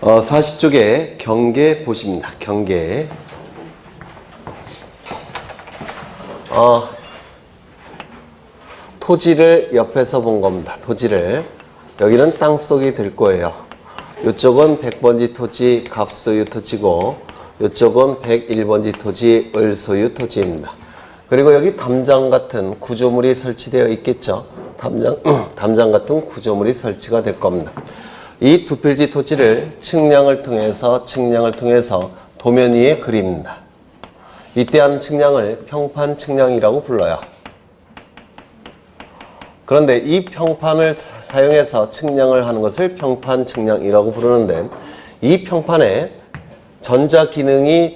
40쪽에 경계 보십니다. 경계. 토지를 옆에서 본 겁니다. 토지를. 여기는 땅속이 될 거예요. 이쪽은 100번지 토지 갑소유 토지고 이쪽은 101번지 토지 을소유 토지입니다. 그리고 여기 담장 같은 구조물이 설치되어 있겠죠. 담장 같은 구조물이 설치가 될 겁니다. 이 두 필지 토지를 측량을 통해서 도면 위에 그립니다. 이때 한 측량을 평판 측량이라고 불러요. 그런데 이 평판을 사용해서 측량을 하는 것을 평판 측량이라고 부르는데, 이 평판에 전자 기능이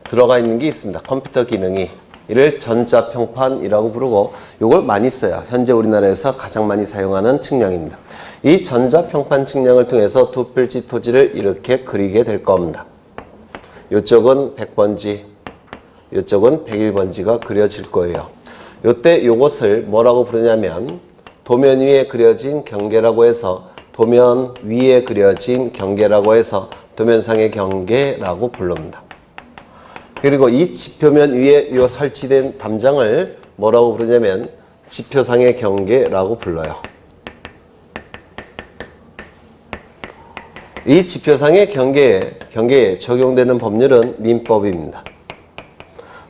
들어가 있는 게 있습니다. 컴퓨터 기능이. 이를 전자평판이라고 부르고, 이걸 많이 써요. 현재 우리나라에서 가장 많이 사용하는 측량입니다. 이 전자평판 측량을 통해서 두 필지 토지를 이렇게 그리게 될 겁니다. 이쪽은 100번지, 이쪽은 101번지가 그려질 거예요. 이때 이것을 뭐라고 부르냐면 도면 위에 그려진 경계라고 해서 도면 위에 그려진 경계라고 해서 도면상의 경계라고 부릅니다. 그리고 이 지표면 위에 요 설치된 담장을 뭐라고 부르냐면 지표상의 경계라고 불러요. 이 지표상의 경계에 적용되는 법률은 민법입니다.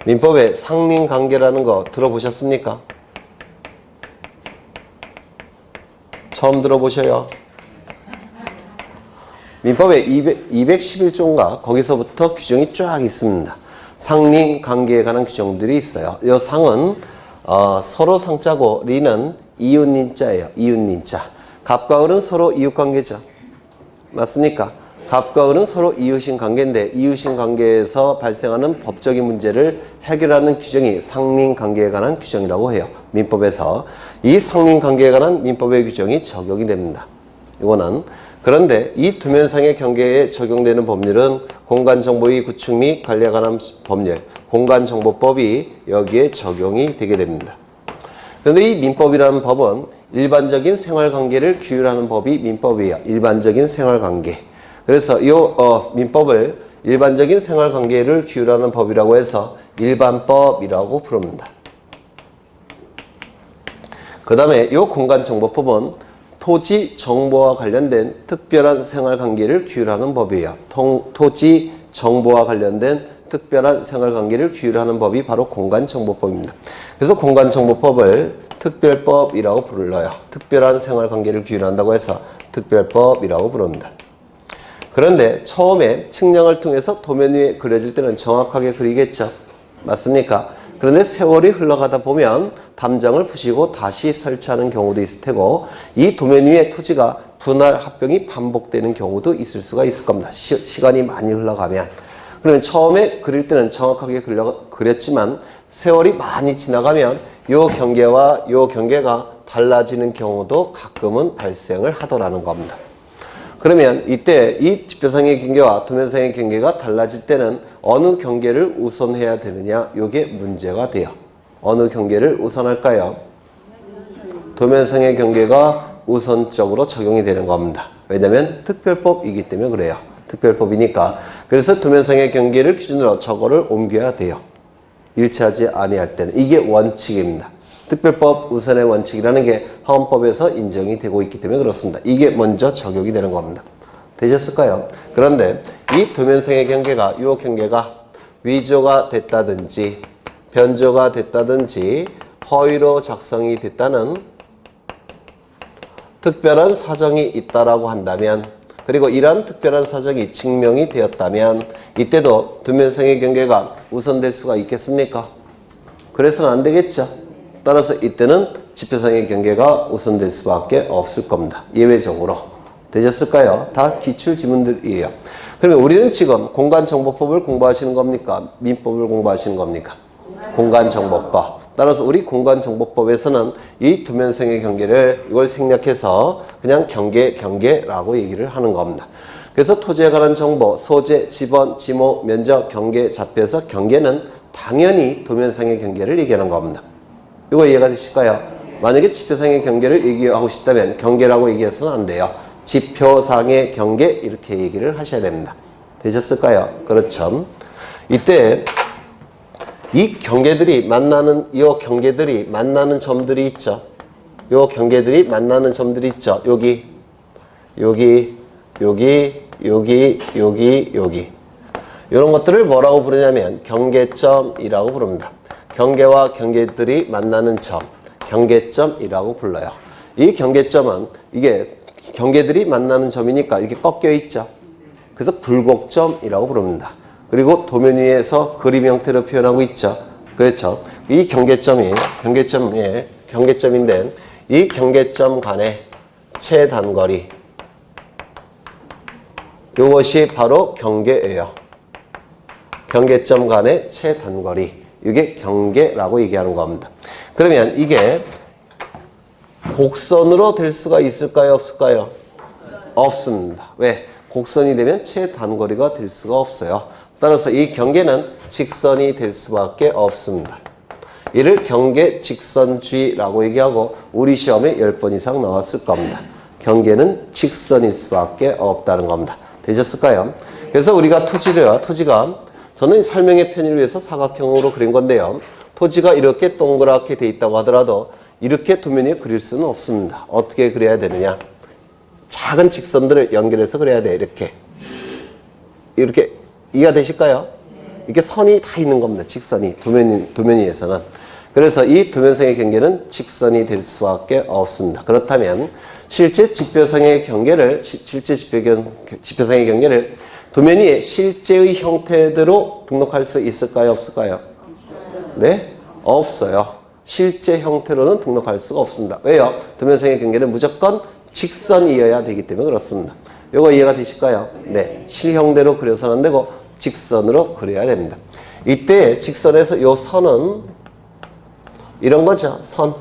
민법에 상린관계라는 거 들어보셨습니까? 처음 들어보셔요. 민법에 211조인가 거기서부터 규정이 쫙 있습니다. 상린관계에 관한 규정들이 있어요. 이 상은 서로 상자고 리는 이웃닌자예요. 이웃닌자. 갑과 을은 서로 이웃관계죠. 맞습니까? 갑과 을은 서로 이웃인 관계인데, 이웃인 관계에서 발생하는 법적인 문제를 해결하는 규정이 상린관계에 관한 규정이라고 해요. 민법에서. 이 상린관계에 관한 민법의 규정이 적용이 됩니다. 이거는. 그런데 이 도면상의 경계에 적용되는 법률은 공간정보의 구축 및 관리에 관한 법률, 공간정보법이 여기에 적용이 되게 됩니다. 그런데 이 민법이라는 법은 일반적인 생활관계를 규율하는 법이 민법이에요. 일반적인 생활관계. 그래서 이 민법을 일반적인 생활관계를 규율하는 법이라고 해서 일반법이라고 부릅니다. 그 다음에 이 공간정보법은 토지 정보와 관련된 특별한 생활관계를 규율하는 법이에요. 토지 정보와 관련된 특별한 생활관계를 규율하는 법이 바로 공간정보법입니다. 그래서 공간정보법을 특별법이라고 불러요. 특별한 생활관계를 규율한다고 해서 특별법이라고 부릅니다. 그런데 처음에 측량을 통해서 도면 위에 그려질 때는 정확하게 그리겠죠. 맞습니까? 그런데 세월이 흘러가다 보면 담장을 부시고 다시 설치하는 경우도 있을 테고, 이 도면 위에 토지가 분할 합병이 반복되는 경우도 있을 수가 있을 겁니다. 시간이 많이 흘러가면. 그러면 처음에 그릴 때는 정확하게 그렸지만 세월이 많이 지나가면 이 경계와 이 경계가 달라지는 경우도 가끔은 발생을 하더라는 겁니다. 그러면 이때 이 지표상의 경계와 도면상의 경계가 달라질 때는 어느 경계를 우선해야 되느냐, 이게 문제가 돼요. 어느 경계를 우선할까요? 도면상의 경계가 우선적으로 적용이 되는 겁니다. 왜냐하면 특별법이기 때문에 그래요. 특별법이니까. 그래서 도면상의 경계를 기준으로 저거를 옮겨야 돼요. 일치하지 아니할 때는. 이게 원칙입니다. 특별법 우선의 원칙이라는 게 헌법에서 인정이 되고 있기 때문에 그렇습니다. 이게 먼저 적용이 되는 겁니다. 되셨을까요? 그런데 이 도면상의 경계가, 이 경계가 위조가 됐다든지 변조가 됐다든지 허위로 작성이 됐다는 특별한 사정이 있다라고 한다면, 그리고 이러한 특별한 사정이 증명이 되었다면 이때도 도면상의 경계가 우선될 수가 있겠습니까? 그래서는 안 되겠죠. 따라서 이때는 지표상의 경계가 우선될 수밖에 없을 겁니다. 예외적으로. 되셨을까요? 다 기출 지문들이에요. 그러면 우리는 지금 공간정보법을 공부하시는 겁니까? 민법을 공부하시는 겁니까? 공간정보법. 따라서 우리 공간정보법에서는 이 도면상의 경계를 이걸 생략해서 그냥 경계라고 얘기를 하는 겁니다. 그래서 토지에 관한 정보, 소재, 지번, 지목, 면적, 경계, 자표에서 경계는 당연히 도면상의 경계를 얘기하는 겁니다. 이거 이해가 되실까요? 만약에 지표상의 경계를 얘기하고 싶다면 경계라고 얘기해서는 안 돼요. 지표상의 경계 이렇게 얘기를 하셔야 됩니다. 되셨을까요? 그렇죠. 이때 이 경계들이 만나는 점들이 있죠. 요 경계들이 만나는 점들이 있죠. 여기 이런 것들을 뭐라고 부르냐면 경계점이라고 부릅니다. 경계와 경계들이 만나는 점, 경계점이라고 불러요. 이 경계점은 이게 경계들이 만나는 점이니까 이렇게 꺾여 있죠. 그래서 굴곡점이라고 부릅니다. 그리고 도면 위에서 그림 형태로 표현하고 있죠. 그렇죠. 이 경계점인데 이 경계점 간의 최단거리, 이것이 바로 경계예요. 경계점 간의 최단거리, 이게 경계라고 얘기하는 겁니다. 그러면 이게 곡선으로 될 수가 있을까요? 없을까요? 없습니다. 왜? 곡선이 되면 최단거리가 될 수가 없어요. 따라서 이 경계는 직선이 될 수밖에 없습니다. 이를 경계 직선주의라고 얘기하고 우리 시험에 10번 이상 나왔을 겁니다. 경계는 직선일 수밖에 없다는 겁니다. 되셨을까요? 그래서 우리가 토지가 저는 설명의 편의를 위해서 사각형으로 그린 건데요. 토지가 이렇게 동그랗게 돼 있다고 하더라도 이렇게 도면에 그릴 수는 없습니다. 어떻게 그려야 되느냐? 작은 직선들을 연결해서 그려야 돼. 이렇게 이해가 되실까요? 이렇게 선이 다 있는 겁니다. 직선이 도면 위에서는. 그래서 이 도면상의 경계는 직선이 될 수밖에 없습니다. 그렇다면 실제 지표상의 경계를 도면 위에 실제의 형태대로 등록할 수 있을까요? 없을까요? 네? 없어요. 실제 형태로는 등록할 수가 없습니다. 왜요? 도면상의 경계는 무조건 직선이어야 되기 때문에 그렇습니다. 이거 이해가 되실까요? 네. 실형대로 그려서는 안 되고 직선으로 그려야 됩니다. 이때 직선에서 이 선은 이런 거죠. 선.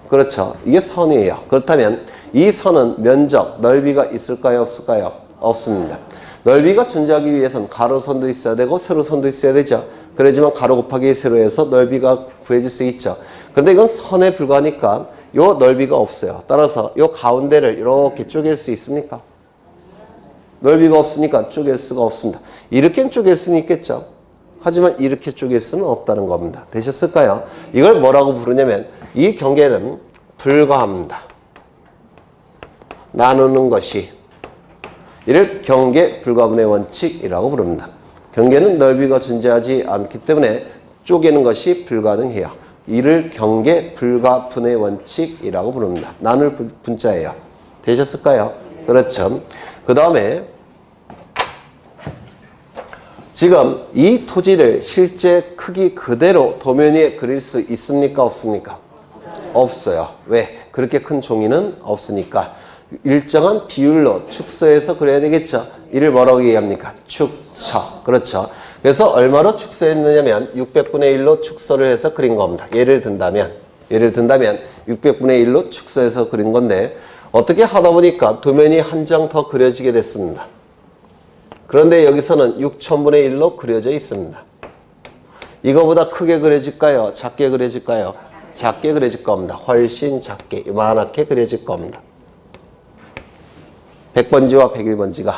그렇죠. 이게 선이에요. 그렇다면 이 선은 면적, 넓이가 있을까요? 없을까요? 없습니다. 넓이가 존재하기 위해서는 가로선도 있어야 되고 세로선도 있어야 되죠. 그러지만 가로 곱하기 세로에서 넓이가 구해질 수 있죠. 그런데 이건 선에 불과하니까 요 넓이가 없어요. 따라서 요 가운데를 이렇게 쪼갤 수 있습니까? 넓이가 없으니까 쪼갤 수가 없습니다. 이렇게 쪼갤 수는 있겠죠. 하지만 이렇게 쪼갤 수는 없다는 겁니다. 되셨을까요? 이걸 뭐라고 부르냐면 이 경계는 불가합니다. 나누는 것이. 이를 경계 불가분의 원칙이라고 부릅니다. 경계는 넓이가 존재하지 않기 때문에 쪼개는 것이 불가능해요. 이를 경계 불가분의 원칙이라고 부릅니다. 나눌 분자예요. 되셨을까요? 그렇죠. 그 다음에 지금 이 토지를 실제 크기 그대로 도면 위에 그릴 수 있습니까? 없습니까? 없어요. 왜? 그렇게 큰 종이는 없으니까 일정한 비율로 축소해서 그려야 되겠죠. 이를 뭐라고 얘기합니까? 축처. 그렇죠. 그래서 얼마로 축소했느냐면 600분의 1로 축소를 해서 그린 겁니다. 예를 든다면 600분의 1로 축소해서 그린 건데 어떻게 하다 보니까 도면이 한 장 더 그려지게 됐습니다. 그런데 여기서는 6000분의 1로 그려져 있습니다. 이거보다 크게 그려질까요? 작게 그려질까요? 작게 그려질 겁니다. 훨씬 작게, 이만하게 그려질 겁니다. 100번지와 101번지가.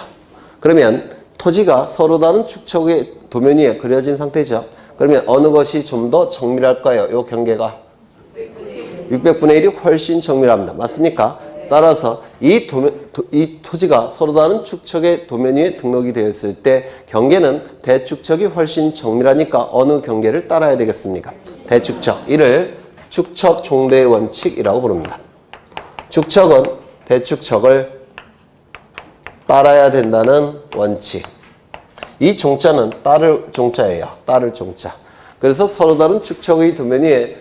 그러면 토지가 서로 다른 축척의 도면 위에 그려진 상태죠. 그러면 어느 것이 좀 더 정밀할까요? 이 경계가 600분의 1이 훨씬 정밀합니다. 맞습니까? 따라서 이 토지가 서로 다른 축척의 도면 위에 등록이 되었을 때 경계는 대축척이 훨씬 정밀하니까 어느 경계를 따라야 되겠습니까? 대축척. 이를 축척 종대의 원칙이라고 부릅니다. 축척은 대축척을 따라야 된다는 원칙. 이 종자는 따를 종자예요. 따를 종자. 그래서 서로 다른 축척의 도면 위에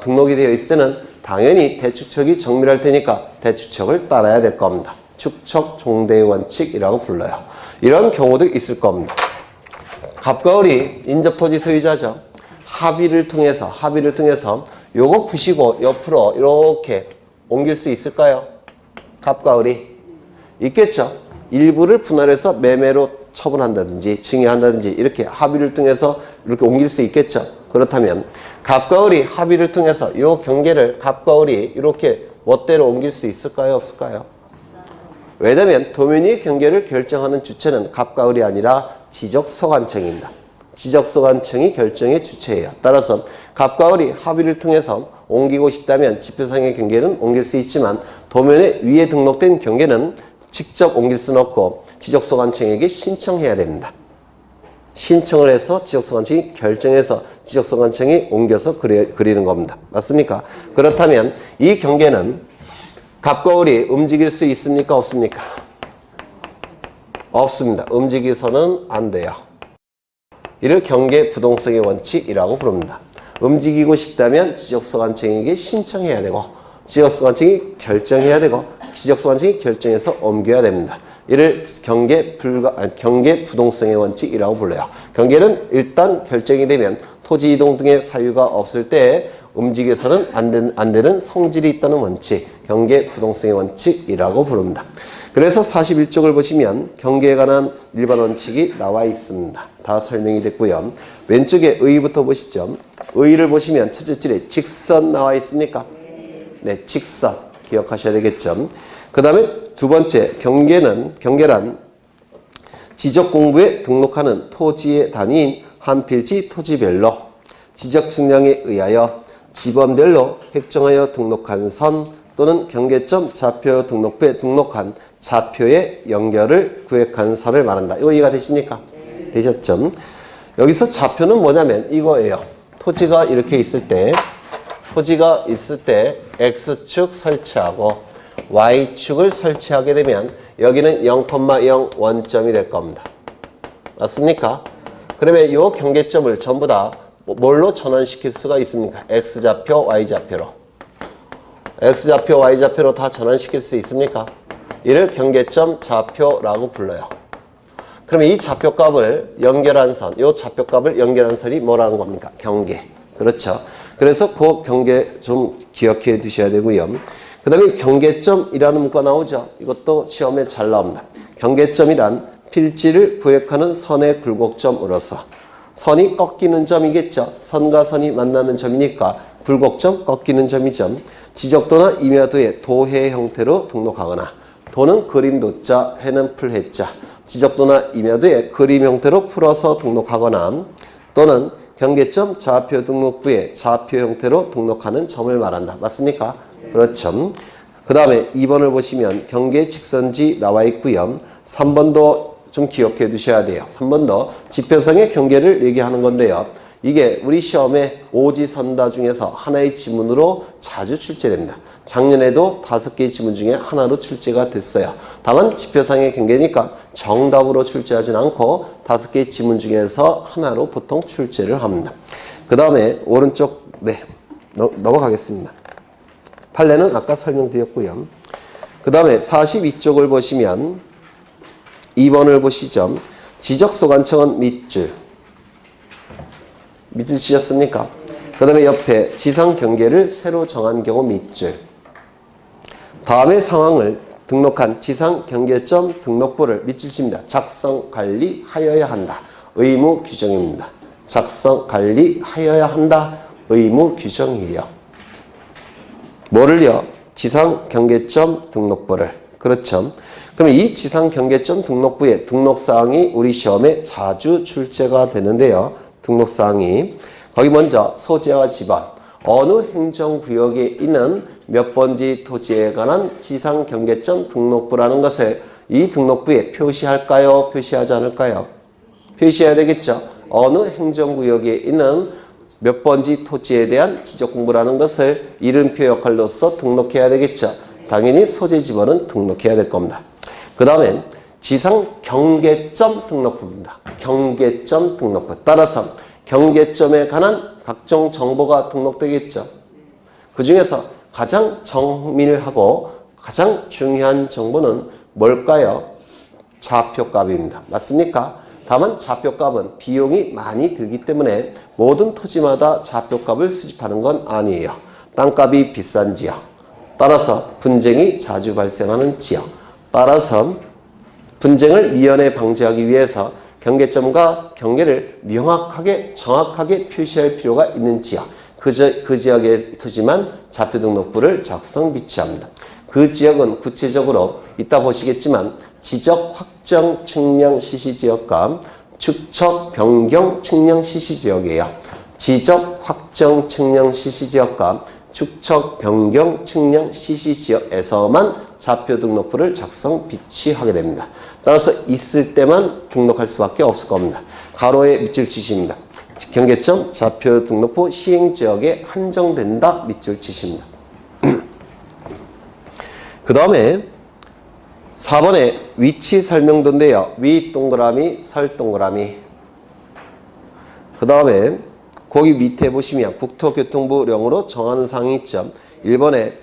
등록이 되어 있을 때는 당연히 대축척이 정밀할 테니까 대축척을 따라야 될 겁니다. 축척 종대의 원칙이라고 불러요. 이런 경우도 있을 겁니다. 갑과 을이 인접토지 소유자죠. 합의를 통해서 요거 푸시고 옆으로 이렇게 옮길 수 있을까요? 갑과 을이 있겠죠. 일부를 분할해서 매매로 처분한다든지 증여한다든지 이렇게 합의를 통해서 이렇게 옮길 수 있겠죠. 그렇다면 갑과 을이 합의를 통해서 이 경계를 갑과 을이 이렇게 멋대로 옮길 수 있을까요? 없을까요? 왜냐하면 도면의 경계를 결정하는 주체는 갑과 을이 아니라 지적소관청입니다. 지적소관청이 결정의 주체예요. 따라서 갑과 을이 합의를 통해서 옮기고 싶다면 지표상의 경계는 옮길 수 있지만 도면에 위에 등록된 경계는 직접 옮길 수는 없고 지적소관청에게 신청해야 됩니다. 신청을 해서 지적소관청이 결정해서 지적소관청이 옮겨서 그리는 겁니다. 맞습니까? 그렇다면 이 경계는 갑과 을이 움직일 수 있습니까? 없습니까? 없습니다. 움직여서는 안 돼요. 이를 경계 부동성의 원칙이라고 부릅니다. 움직이고 싶다면 지적소관청에게 신청해야 되고 지적소관청이 결정해야 되고 지적소관청이 결정해서 옮겨야 됩니다. 이를 경계 부동성의 원칙이라고 불러요. 경계는 일단 결정이 되면 토지 이동 등의 사유가 없을 때 움직여서는 안 되는 성질이 있다는 원칙, 경계 부동성의 원칙이라고 부릅니다. 그래서 41쪽을 보시면 경계에 관한 일반 원칙이 나와 있습니다. 다 설명이 됐고요. 왼쪽에 의부터 보시죠. 의를 보시면 첫째 줄에 직선 나와 있습니까? 네, 직선 기억하셔야 되겠죠. 그 다음에 두 번째 경계란 지적공부에 등록하는 토지의 단위인 한 필지 토지별로 지적 측량에 의하여 지번별로 획정하여 등록한 선 또는 경계점 좌표 등록부에 등록한 좌표의 연결을 구획한 선을 말한다. 이거 이해가 되십니까? 되셨죠? 여기서 좌표는 뭐냐면 이거예요. 토지가 이렇게 있을 때 X축 설치하고 Y축을 설치하게 되면 여기는 0,0 원점이 될 겁니다. 맞습니까? 그러면 이 경계점을 전부 다 뭘로 전환시킬 수가 있습니까? X좌표, Y좌표로. X좌표, Y좌표로 다 전환시킬 수 있습니까? 이를 경계점 좌표라고 불러요. 그러면 이 좌표값을 연결한 선, 이 좌표값을 연결한 선이 뭐라는 겁니까? 경계. 그렇죠. 그래서 그 경계 좀 기억해 두셔야 되고요. 그 다음에 경계점이라는 문구가 나오죠. 이것도 시험에 잘 나옵니다. 경계점이란 필지를 구획하는 선의 굴곡점으로서 선이 꺾이는 점이겠죠. 선과 선이 만나는 점이니까 굴곡점, 꺾이는 점이죠. 지적도나 임야도의 도해 형태로 등록하거나 도는 그림 도자, 해는 풀해자. 지적도나 임야도의 그림 형태로 풀어서 등록하거나 또는 경계점 좌표 등록부에 좌표 형태로 등록하는 점을 말한다. 맞습니까? 그렇죠. 그 다음에 2번을 보시면 경계 직선지 나와 있고요. 3번도 좀 기억해 두셔야 돼요. 3번도 지표상의 경계를 얘기하는 건데요. 이게 우리 시험에 오지선다 중에서 하나의 지문으로 자주 출제됩니다. 작년에도 5개의 지문 중에 하나로 출제가 됐어요. 다만 지표상의 경계니까 정답으로 출제하진 않고 5개의 지문 중에서 하나로 보통 출제를 합니다. 그 다음에 오른쪽 넘어가겠습니다. 판례는 아까 설명드렸고요. 그 다음에 42쪽을 보시면 2번을 보시죠. 지적소관청은 밑줄 치셨습니까? 그 다음에 옆에 지상 경계를 새로 정한 경우 밑줄. 다음의 상황을 등록한 지상 경계점 등록부를 밑줄 칩니다. 작성 관리하여야 한다. 의무 규정입니다. 작성 관리하여야 한다. 의무 규정이에요. 뭐를요? 지상 경계점 등록부를. 그렇죠. 그럼 이 지상 경계점 등록부의 등록사항이 우리 시험에 자주 출제가 되는데요. 등록사항이 거기 먼저 소재와 지번, 어느 행정구역에 있는 몇 번지 토지에 관한 지상 경계점 등록부라는 것을 이 등록부에 표시할까요? 표시하지 않을까요? 표시해야 되겠죠. 어느 행정구역에 있는 몇 번지 토지에 대한 지적공부라는 것을 이름표 역할로서 등록해야 되겠죠. 당연히 소재 지번은 등록해야 될 겁니다. 그 다음에 지상 경계점 등록부입니다. 경계점 등록부. 따라서 경계점에 관한 각종 정보가 등록되겠죠. 그 중에서 가장 정밀하고 가장 중요한 정보는 뭘까요? 좌표값입니다. 맞습니까? 다만 좌표값은 비용이 많이 들기 때문에 모든 토지마다 좌표값을 수집하는 건 아니에요. 땅값이 비싼 지역, 따라서 분쟁이 자주 발생하는 지역, 따라서 분쟁을 미연에 방지하기 위해서 경계점과 경계를 명확하게 정확하게 표시할 필요가 있는 지역, 그 지역의 토지만 좌표 등록부를 작성 비치합니다. 그 지역은 구체적으로 이따 보시겠지만 지적 확정 측량 시시지역과 축척 변경 측량 시시지역이에요. 지적 확정 측량 시시지역과 축척 변경 측량 시시지역에서만 좌표 등록부를 작성 비치하게 됩니다. 따라서 있을 때만 등록할 수밖에 없을 겁니다. 가로에 밑줄 치십니다. 경계점 좌표 등록부 시행지역에 한정된다 밑줄 치십니다. 그 다음에 4번에 위치 설명도인데요. 위 동그라미 설 동그라미. 그 다음에 거기 밑에 보시면 국토교통부령으로 정하는 사항이 있죠. 1번에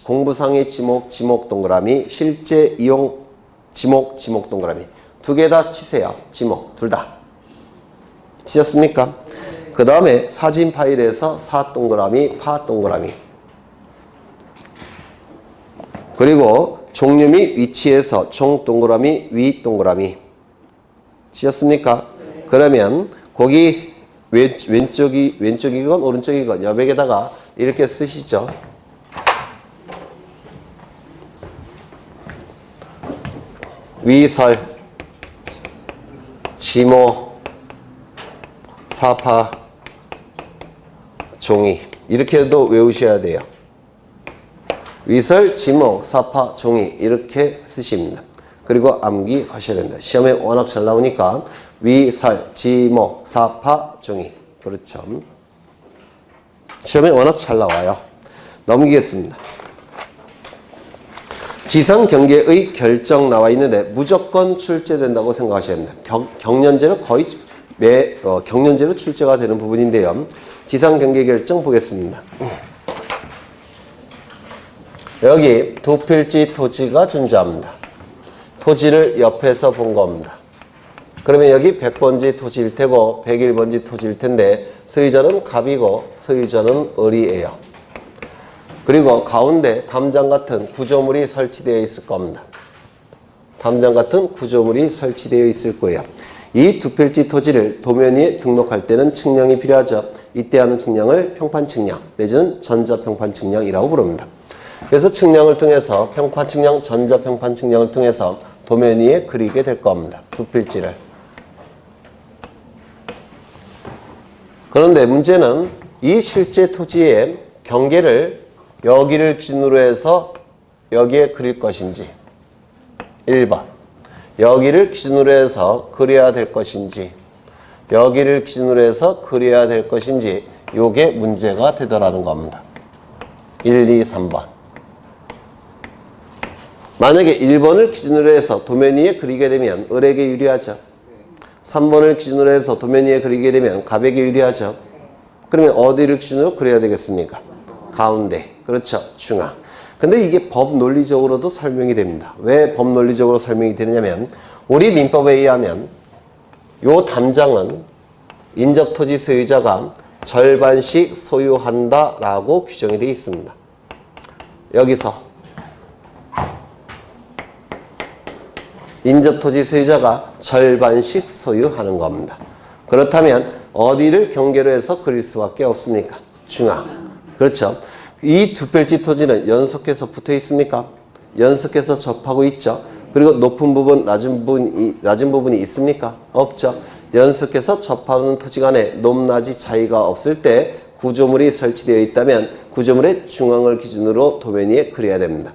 공부상의 지목 동그라미, 실제 이용 지목 동그라미. 두 개 다 치세요. 지목 둘 다. 치셨습니까? 그 다음에 사진 파일에서 사 동그라미, 파 동그라미. 그리고 종류 및 위치에서 종 동그라미, 위 동그라미. 치셨습니까? 그러면 거기 왼쪽이건 오른쪽이건 여백에다가 이렇게 쓰시죠. 위설, 지모, 사파, 종이. 이렇게도 외우셔야 돼요. 위설, 지목, 사파, 종이 이렇게 쓰십니다. 그리고 암기하셔야 됩니다. 시험에 워낙 잘 나오니까 위설, 지목, 사파, 종이. 그렇죠. 시험에 워낙 잘 나와요. 넘기겠습니다. 지상 경계의 결정 나와 있는데 무조건 출제된다고 생각하셔야 됩니다. 경련제로 거의 경련제로 출제가 되는 부분인데요. 지상 경계 결정 보겠습니다. 여기 두 필지 토지가 존재합니다. 토지를 옆에서 본 겁니다. 그러면 여기 100번지 토지일 테고 101번지 토지일 텐데 소유자는 갑이고 소유자는 을이에요. 그리고 가운데 담장 같은 구조물이 설치되어 있을 겁니다. 담장 같은 구조물이 설치되어 있을 거예요. 이 두 필지 토지를 도면 위에 등록할 때는 측량이 필요하죠. 이때 하는 측량을 평판 측량 내지는 전자 평판 측량이라고 부릅니다. 그래서 측량을 통해서 평판 측량, 전자 평판 측량을 통해서 도면 위에 그리게 될 겁니다. 두 필지를. 그런데 문제는 이 실제 토지의 경계를 여기를 기준으로 해서 여기에 그릴 것인지 1번 여기를 기준으로 해서 그려야 될 것인지 여기를 기준으로 해서 그려야 될 것인지 요게 문제가 되더라는 겁니다. 1, 2, 3번 만약에 1번을 기준으로 해서 도면 위에 그리게 되면 을에게 유리하죠. 3번을 기준으로 해서 도면 위에 그리게 되면 갑에게 유리하죠. 그러면 어디를 기준으로 그려야 되겠습니까? 가운데. 그렇죠. 중앙. 근데 이게 법 논리적으로도 설명이 됩니다. 왜 법 논리적으로 설명이 되느냐면 우리 민법에 의하면 요 담장은 인접토지 소유자가 절반씩 소유한다라고 규정이 되어 있습니다. 여기서 인접토지 소유자가 절반씩 소유하는 겁니다. 그렇다면 어디를 경계로 해서 그릴 수밖에 없습니까? 중앙. 그렇죠. 이 두 필지 토지는 연속해서 붙어 있습니까? 연속해서 접하고 있죠. 그리고 높은 부분, 낮은 부분이 있습니까? 없죠. 연속해서 접하는 토지 간에 높낮이 차이가 없을 때 구조물이 설치되어 있다면 구조물의 중앙을 기준으로 도면 위에 그려야 됩니다.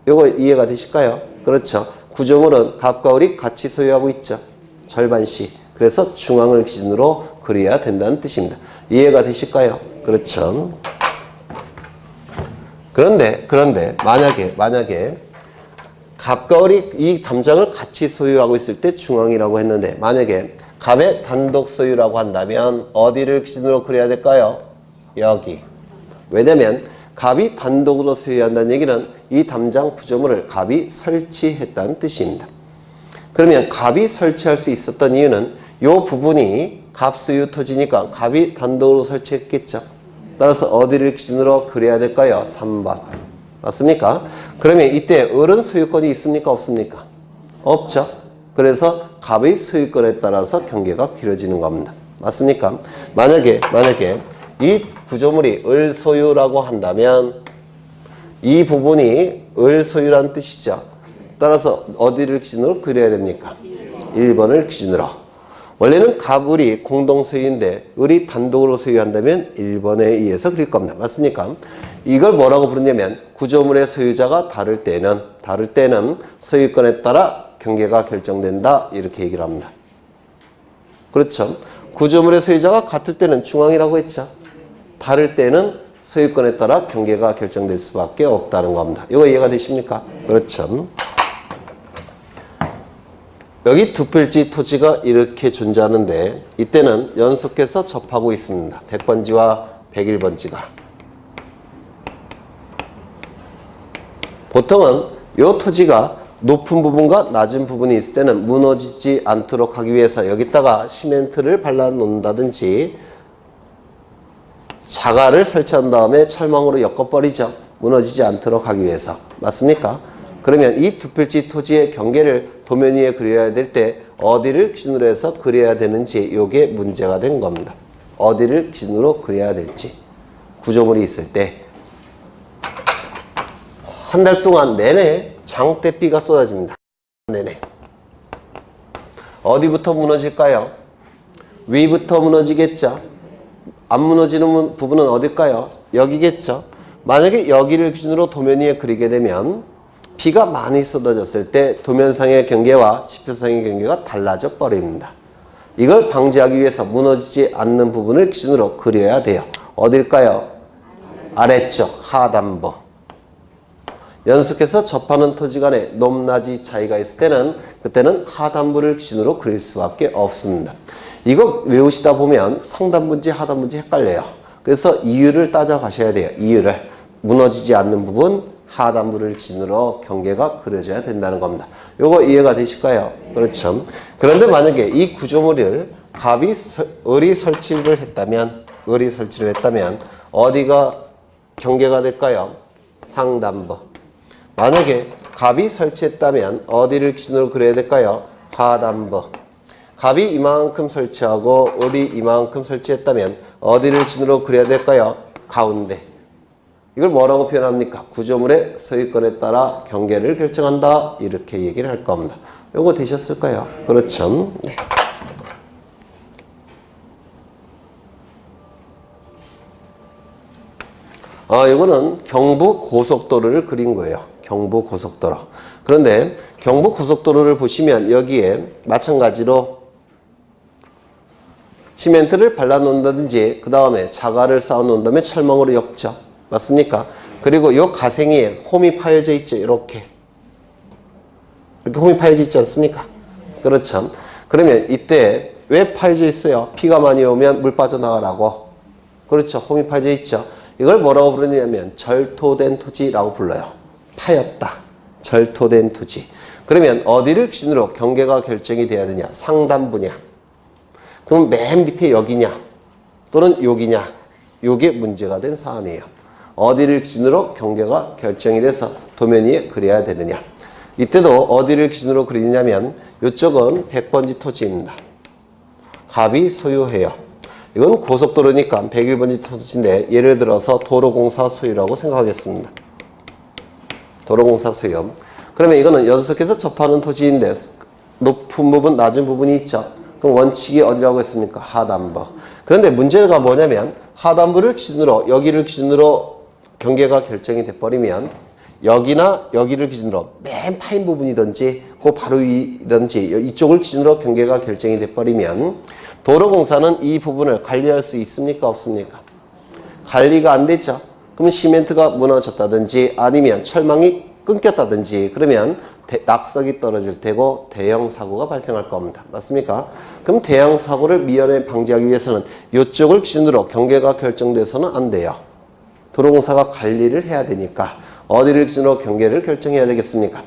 이거 이해가 되실까요? 그렇죠. 구조물은 갑과 을이 같이 소유하고 있죠. 절반씩. 그래서 중앙을 기준으로 그려야 된다는 뜻입니다. 이해가 되실까요? 그렇죠. 그런데 만약에 갑과 을이 이 담장을 같이 소유하고 있을 때 중앙이라고 했는데 만약에 갑의 단독 소유라고 한다면 어디를 기준으로 그려야 될까요? 여기. 왜냐면 갑이 단독으로 소유한다는 얘기는 이 담장 구조물을 갑이 설치했다는 뜻입니다. 그러면 갑이 설치할 수 있었던 이유는 이 부분이 갑 소유 토지니까 갑이 단독으로 설치했겠죠. 따라서 어디를 기준으로 그려야 될까요? 3번. 맞습니까? 그러면 이때 을은 소유권이 있습니까? 없습니까? 없죠. 그래서 갑의 소유권에 따라서 경계가 길어지는 겁니다. 맞습니까? 만약에 이 구조물이 을 소유라고 한다면 이 부분이 을 소유라는 뜻이죠. 따라서 어디를 기준으로 그려야 됩니까? 1번을 기준으로. 원래는 갑을이 공동 소유인데 을이 단독으로 소유한다면 1번에 의해서 그릴 겁니다. 맞습니까? 이걸 뭐라고 부르냐면 구조물의 소유자가 다를 때는 소유권에 따라 경계가 결정된다 이렇게 얘기를 합니다. 그렇죠? 구조물의 소유자가 같을 때는 중앙이라고 했죠. 다를 때는 소유권에 따라 경계가 결정될 수밖에 없다는 겁니다. 이거 이해가 되십니까? 그렇죠. 여기 두 필지 토지가 이렇게 존재하는데 이때는 연속해서 접하고 있습니다. 100번지와 101번지가. 보통은 이 토지가 높은 부분과 낮은 부분이 있을 때는 무너지지 않도록 하기 위해서 여기다가 시멘트를 발라 놓는다든지 자갈을 설치한 다음에 철망으로 엮어버리죠. 무너지지 않도록 하기 위해서. 맞습니까? 그러면 이 두 필지 토지의 경계를 도면 위에 그려야 될 때 어디를 기준으로 해서 그려야 되는지 이게 문제가 된 겁니다. 어디를 기준으로 그려야 될지. 구조물이 있을 때 한 달 동안 내내 장대비가 쏟아집니다. 내내. 어디부터 무너질까요? 위부터 무너지겠죠. 안 무너지는 부분은 어딜까요? 여기겠죠. 만약에 여기를 기준으로 도면 위에 그리게 되면 비가 많이 쏟아졌을 때 도면상의 경계와 지표상의 경계가 달라져 버립니다. 이걸 방지하기 위해서 무너지지 않는 부분을 기준으로 그려야 돼요. 어딜까요? 아래쪽 하단부. 연속해서 접하는 토지 간에 높낮이 차이가 있을 때는 그때는 하단부를 기준으로 그릴 수밖에 없습니다. 이거 외우시다 보면 상단부인지 하단부인지 헷갈려요. 그래서 이유를 따져가셔야 돼요. 이유를. 무너지지 않는 부분 하단부를 기준으로 경계가 그려져야 된다는 겁니다. 요거 이해가 되실까요? 그렇죠. 그런데 만약에 이 구조물을 을이 설치를 했다면 어디가 경계가 될까요? 상단부. 만약에 갑이 설치했다면 어디를 기준으로 그려야 될까요? 하단부. 갑이 이만큼 설치하고 을이 이만큼 설치했다면 어디를 기준으로 그려야 될까요? 가운데. 이걸 뭐라고 표현합니까? 구조물의 소유권에 따라 경계를 결정한다. 이렇게 얘기를 할 겁니다. 요거 되셨을까요? 그렇죠. 네. 이거는 경부 고속도로를 그린 거예요. 경부 고속도로. 그런데 경부 고속도로를 보시면 여기에 마찬가지로 시멘트를 발라 놓는다든지 그 다음에 자갈을 쌓아 놓은 다음에 철망으로 엮죠. 맞습니까? 그리고 이 가생이에 홈이 파여져 있죠. 이렇게 홈이 파여져 있지 않습니까? 그렇죠. 그러면 이때 왜 파여져 있어요? 비가 많이 오면 물 빠져나가라고. 그렇죠. 홈이 파여져 있죠. 이걸 뭐라고 부르냐면 절토된 토지라고 불러요. 파였다. 절토된 토지. 그러면 어디를 기준으로 경계가 결정이 돼야 되냐? 상단부냐? 그럼 맨 밑에 여기냐? 또는 여기냐? 요게 문제가 된 사안이에요. 어디를 기준으로 경계가 결정이 돼서 도면 위에 그려야 되느냐? 이때도 어디를 기준으로 그리냐면 이쪽은 100번지 토지입니다. 갑이 소유해요. 이건 고속도로니까 101번지 토지인데 예를 들어서 도로공사 소유라고 생각하겠습니다. 도로공사 소유. 그러면 이거는 연속해서 접하는 토지인데 높은 부분, 낮은 부분이 있죠. 그럼 원칙이 어디라고 했습니까? 하단부. 그런데 문제가 뭐냐면 하단부를 기준으로 여기를 기준으로 경계가 결정이 돼버리면 여기나 여기를 기준으로 맨 파인 부분이든지 그 바로 위든지 이쪽을 기준으로 경계가 결정이 돼버리면 도로공사는 이 부분을 관리할 수 있습니까? 없습니까? 관리가 안 되죠. 그러면 시멘트가 무너졌다든지 아니면 철망이 끊겼다든지 그러면 낙석이 떨어질 테고 대형 사고가 발생할 겁니다. 맞습니까? 그럼 대형 사고를 미연에 방지하기 위해서는 이쪽을 기준으로 경계가 결정돼서는 안 돼요. 도로공사가 관리를 해야 되니까 어디를 기준으로 경계를 결정해야 되겠습니까?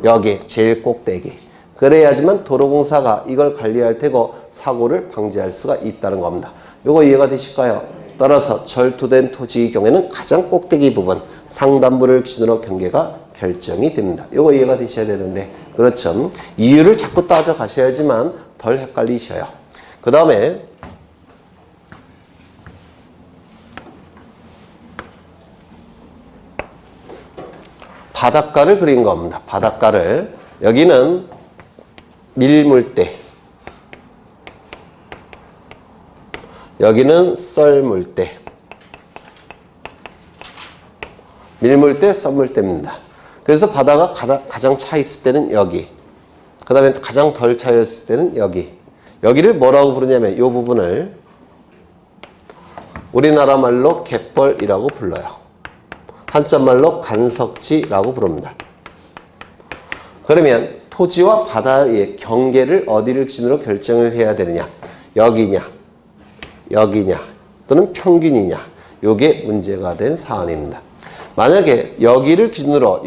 여기 제일 꼭대기. 그래야지만 도로공사가 이걸 관리할 테고 사고를 방지할 수가 있다는 겁니다. 요거 이해가 되실까요? 따라서 절토된 토지의 경우에는 가장 꼭대기 부분 상단부를 기준으로 경계가 결정이 됩니다. 요거 이해가 되셔야 되는데 그렇죠. 이유를 자꾸 따져 가셔야지만 덜 헷갈리셔요. 그 다음에 바닷가를 그린 겁니다. 바닷가를. 여기는 밀물대. 여기는 썰물대. 밀물대, 썰물대입니다. 그래서 바다가 가장 차 있을 때는 여기. 그 다음에 가장 덜 차 있을 때는 여기. 여기를 뭐라고 부르냐면 이 부분을 우리나라 말로 갯벌이라고 불러요. 한자말로 간석지라고 부릅니다. 그러면 토지와 바다의 경계를 어디를 기준으로 결정을 해야 되느냐? 여기냐, 여기냐, 또는 평균이냐. 이게 문제가 된 사안입니다. 만약에 여기를 기준으로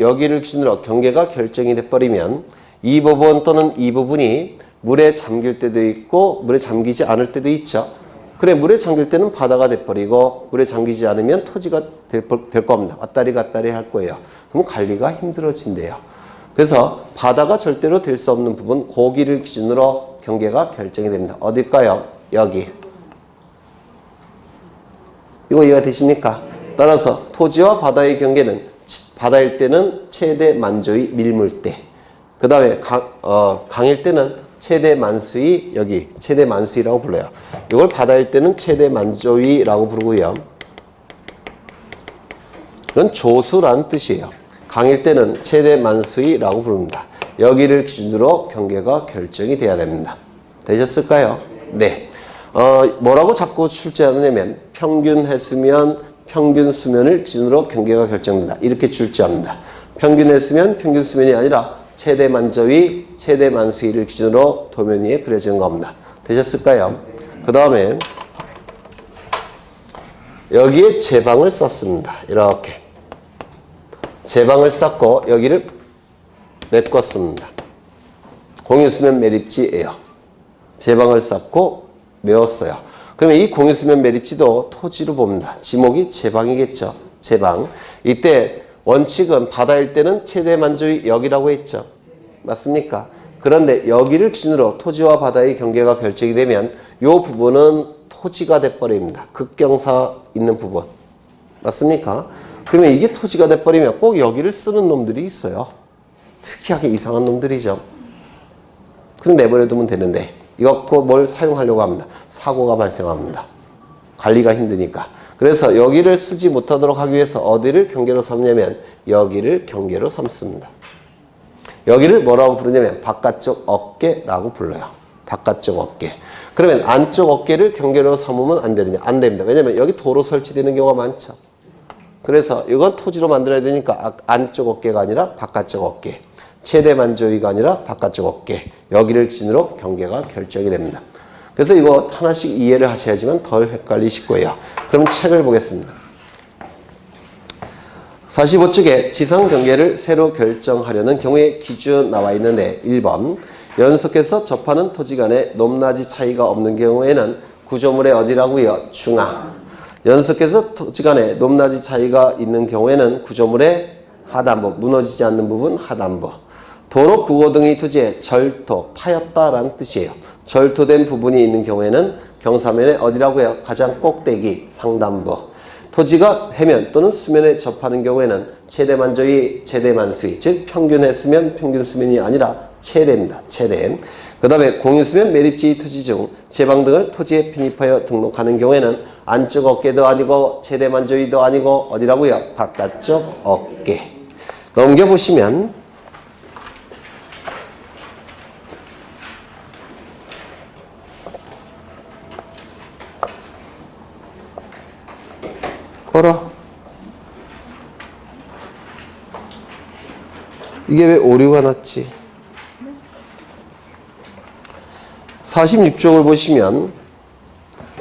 경계가 결정이 돼버리면 이 부분 또는 이 부분이 물에 잠길 때도 있고 물에 잠기지 않을 때도 있죠. 그래, 물에 잠길 때는 바다가 돼버리고 물에 잠기지 않으면 토지가 될 겁니다. 왔다리 갔다리 할 거예요. 그럼 관리가 힘들어진대요. 그래서 바다가 절대로 될 수 없는 부분, 고기를 기준으로 경계가 결정이 됩니다. 어딜까요? 여기. 이거 이해가 되십니까? 따라서 토지와 바다의 경계는 바다일 때는 최대 만조의 밀물대. 그 다음에 강일 때는 최대 만수위, 여기 최대 만수위라고 불러요. 이걸 바다일 때는 최대 만조위라고 부르고요. 이건 조수라는 뜻이에요. 강일 때는 최대 만수위라고 부릅니다. 여기를 기준으로 경계가 결정이 돼야 됩니다. 되셨을까요? 네. 뭐라고 자꾸 출제하느냐면 평균 해수면, 평균 수면을 기준으로 경계가 결정된다. 이렇게 출제합니다. 평균 해수면, 평균 수면이 아니라 최대 만조위, 최대 만수위를 기준으로 도면 위에 그려지는 겁니다. 되셨을까요? 그 다음에 여기에 제방을 썼습니다. 이렇게 제방을 쌓고 여기를 메꿨습니다. 공유수면 매립지예요. 제방을 쌓고 메웠어요. 그러면 이 공유수면 매립지도 토지로 봅니다. 지목이 제방이겠죠. 제방. 이때 원칙은 바다일 때는 최대 만조위 여기라고 했죠. 맞습니까? 그런데 여기를 기준으로 토지와 바다의 경계가 결정이 되면 이 부분은 토지가 돼버립니다. 극경사 있는 부분. 맞습니까? 그러면 이게 토지가 돼버리면 꼭 여기를 쓰는 놈들이 있어요. 특이하게 이상한 놈들이죠. 그냥 내버려두면 되는데 이거 뭘 사용하려고 합니다. 사고가 발생합니다. 관리가 힘드니까. 그래서 여기를 쓰지 못하도록 하기 위해서 어디를 경계로 삼냐면 여기를 경계로 삼습니다. 여기를 뭐라고 부르냐면 바깥쪽 어깨라고 불러요. 바깥쪽 어깨. 그러면 안쪽 어깨를 경계로 삼으면 안 되느냐? 안 됩니다. 왜냐면 여기 도로 설치되는 경우가 많죠. 그래서 이건 토지로 만들어야 되니까 안쪽 어깨가 아니라 바깥쪽 어깨. 최대 만조위가 아니라 바깥쪽 어깨. 여기를 기준으로 경계가 결정이 됩니다. 그래서 이거 하나씩 이해를 하셔야지만 덜 헷갈리실 거예요. 그럼 책을 보겠습니다. 45쪽에 지상 경계를 새로 결정하려는 경우에 기준 나와 있는데 1번 연속해서 접하는 토지 간에 높낮이 차이가 없는 경우에는 구조물의 어디라고요? 중앙. 연속해서 토지 간에 높낮이 차이가 있는 경우에는 구조물의 하단부, 무너지지 않는 부분 하단부. 도로, 구고 등의 토지에 절토, 파였다라는 뜻이에요. 절토된 부분이 있는 경우에는 경사면의 어디라고요? 가장 꼭대기, 상단부. 토지가 해면 또는 수면에 접하는 경우에는 최대 만조위, 최대 만수위, 즉 평균 해수면, 평균 수면이 아니라 최대입니다. 최대. 그 다음에 공유수면 매립지 토지 중 제방 등을 토지에 편입하여 등록하는 경우에는 안쪽 어깨도 아니고 최대 만조위도 아니고 어디라고요? 바깥쪽 어깨. 넘겨보시면 어라? 이게 왜 오류가 났지? 46쪽을 보시면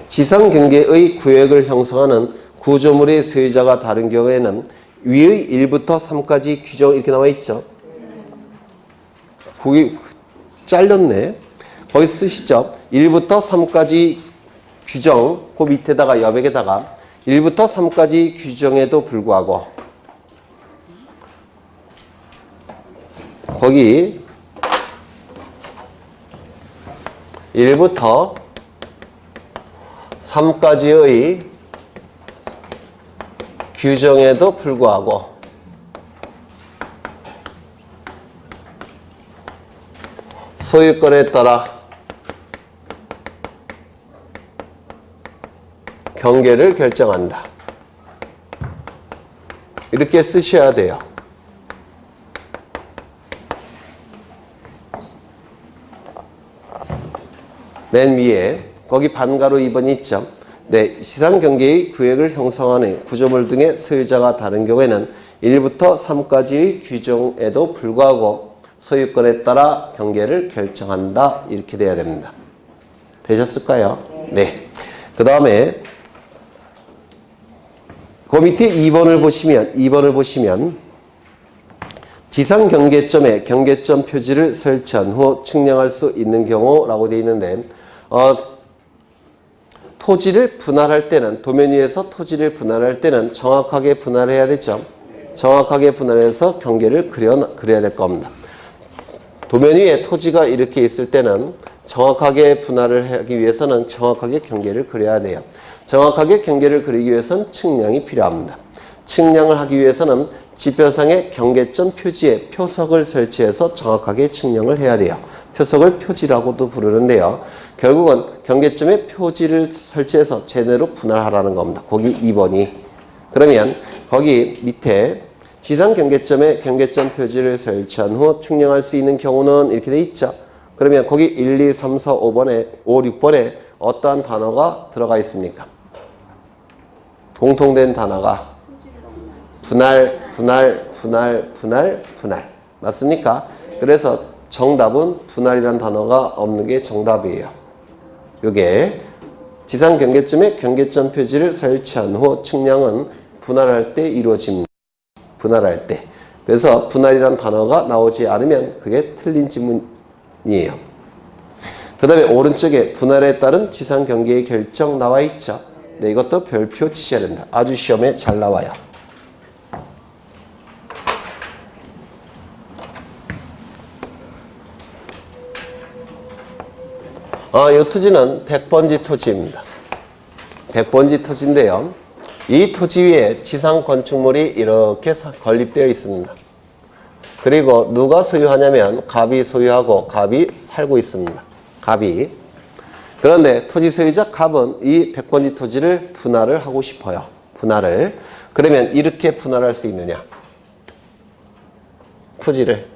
지상경계의 구역을 형성하는 구조물의 소유자가 다른 경우에는 위의 1부터 3까지 규정 이렇게 나와 있죠. 거기 잘렸네. 거기 쓰시죠. 1부터 3까지 규정, 그 밑에다가 여백에다가 1부터 3까지 규정에도 불구하고 거기 1부터 3까지의 규정에도 불구하고 소유권에 따라 경계를 결정한다. 이렇게 쓰셔야 돼요. 맨 위에 거기 반가로 2번 있죠. 네, 시상경계의 구획을 형성하는 구조물 등의 소유자가 다른 경우에는 1부터 3까지의 규정에도 불구하고 소유권에 따라 경계를 결정한다. 이렇게 돼야 됩니다. 되셨을까요? 네. 그 다음에 그 밑에 2번을 보시면 지상 경계점에 경계점 표지를 설치한 후 측량할 수 있는 경우라고 되어 있는데 토지를 분할할 때는 도면 위에서 토지를 분할할 때는 정확하게 분할해야 되죠. 정확하게 분할해서 경계를 그려야 될 겁니다. 도면 위에 토지가 이렇게 있을 때는 정확하게 분할을 하기 위해서는 정확하게 경계를 그려야 돼요. 정확하게 경계를 그리기 위해서는 측량이 필요합니다. 측량을 하기 위해서는 지표상의 경계점 표지에 표석을 설치해서 정확하게 측량을 해야 돼요. 표석을 표지라고도 부르는데요. 결국은 경계점에 표지를 설치해서 제대로 분할하라는 겁니다. 거기 2번이. 그러면 거기 밑에 지상 경계점에 경계점 표지를 설치한 후 측량할 수 있는 경우는 이렇게 돼 있죠. 그러면 거기 1, 2, 3, 4, 5번에 5, 6번에 어떠한 단어가 들어가 있습니까? 공통된 단어가 분할. 맞습니까? 그래서 정답은 분할이라는 단어가 없는 게 정답이에요. 요게 지상 경계점에 경계점 표지를 설치한 후 측량은 분할할 때 이루어집니다. 분할할 때. 그래서 분할이라는 단어가 나오지 않으면 그게 틀린 지문이에요. 그 다음에 오른쪽에 분할에 따른 지상 경계의 결정 나와 있죠. 네, 이것도 별표 치셔야 됩니다. 아주 시험에 잘 나와요. 이 토지는 100번지 토지입니다. 100번지 토지인데요. 이 토지 위에 지상 건축물이 이렇게 건립되어 있습니다. 그리고 누가 소유하냐면 갑이 소유하고 갑이 살고 있습니다. 갑이. 그런데 토지 소유자 갑은 이 100번지 토지를 분할을 하고 싶어요. 분할을. 그러면 이렇게 분할할 수 있느냐? 토지를.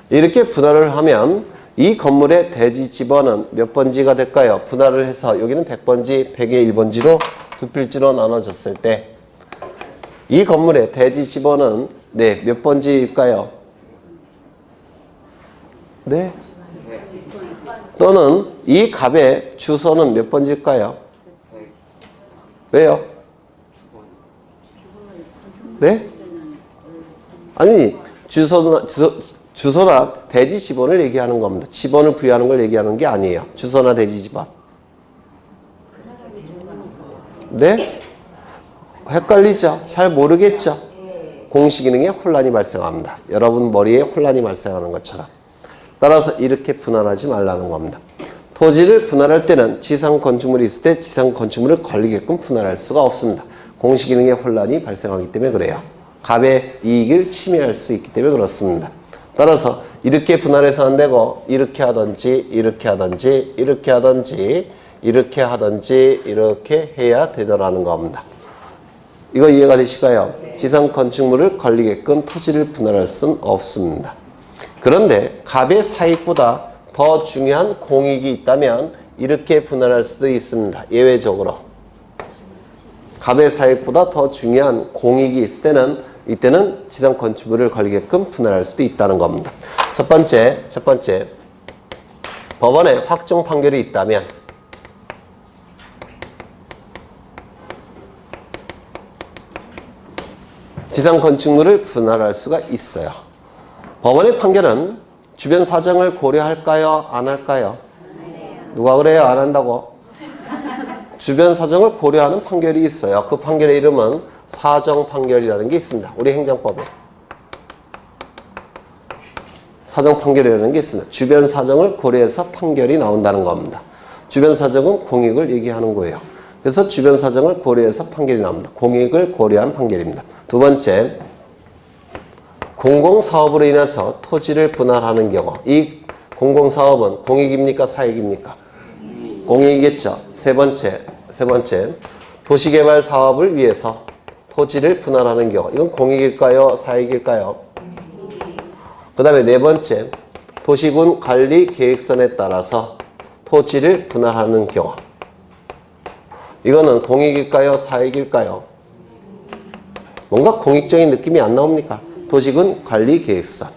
이렇게 분할을 하면 이 건물의 대지 지번은 몇 번지가 될까요? 분할을 해서 여기는 100번지, 100의 1번지로 두 필지로 나눠졌을 때 이 건물의 대지 지번은 네, 몇 번지일까요? 네? 또는 이 갑의 주소는 몇 번지일까요? 왜요? 네? 아니, 주소나 대지 지번을 얘기하는 겁니다. 지번을 부여하는 걸 얘기하는 게 아니에요. 주소나 대지 지번. 네? 헷갈리죠? 잘 모르겠죠? 공시 기능에 혼란이 발생합니다. 여러분 머리에 혼란이 발생하는 것처럼. 따라서 이렇게 분할하지 말라는 겁니다. 토지를 분할할 때는 지상 건축물이 있을 때 지상 건축물을 걸리게끔 분할할 수가 없습니다. 공시 기능에 혼란이 발생하기 때문에 그래요. 갑의 이익을 침해할 수 있기 때문에 그렇습니다. 따라서 이렇게 분할해서 안 되고 이렇게 하든지 이렇게 하든지 이렇게 하든지 이렇게 하든지 이렇게 해야 되더라는 겁니다. 이거 이해가 되실까요? 지상 건축물을 걸리게끔 토지를 분할할 수는 없습니다. 그런데 갑의 사익보다 더 중요한 공익이 있다면 이렇게 분할할 수도 있습니다. 예외적으로. 갑의 사익보다 더 중요한 공익이 있을 때는 이때는 지상 건축물을 걸리게끔 분할할 수도 있다는 겁니다. 첫 번째, 법원에 확정 판결이 있다면 지상 건축물을 분할할 수가 있어요. 법원의 판결은 주변 사정을 고려할까요? 안 할까요? 누가 그래요? 안 한다고? 주변 사정을 고려하는 판결이 있어요. 그 판결의 이름은 사정 판결이라는 게 있습니다. 우리 행정법에. 사정 판결이라는 게 있습니다. 주변 사정을 고려해서 판결이 나온다는 겁니다. 주변 사정은 공익을 얘기하는 거예요. 그래서 주변 사정을 고려해서 판결이 나옵니다. 공익을 고려한 판결입니다. 두 번째, 공공사업으로 인해서 토지를 분할하는 경우, 이 공공사업은 공익입니까? 사익입니까? 공익이겠죠. 세 번째, 도시개발 사업을 위해서 토지를 분할하는 경우, 이건 공익일까요? 사익일까요? 그 다음에 네 번째, 도시군 관리 계획선에 따라서 토지를 분할하는 경우, 이거는 공익일까요? 사익일까요? 뭔가 공익적인 느낌이 안 나옵니까? 도시군 관리 계획선.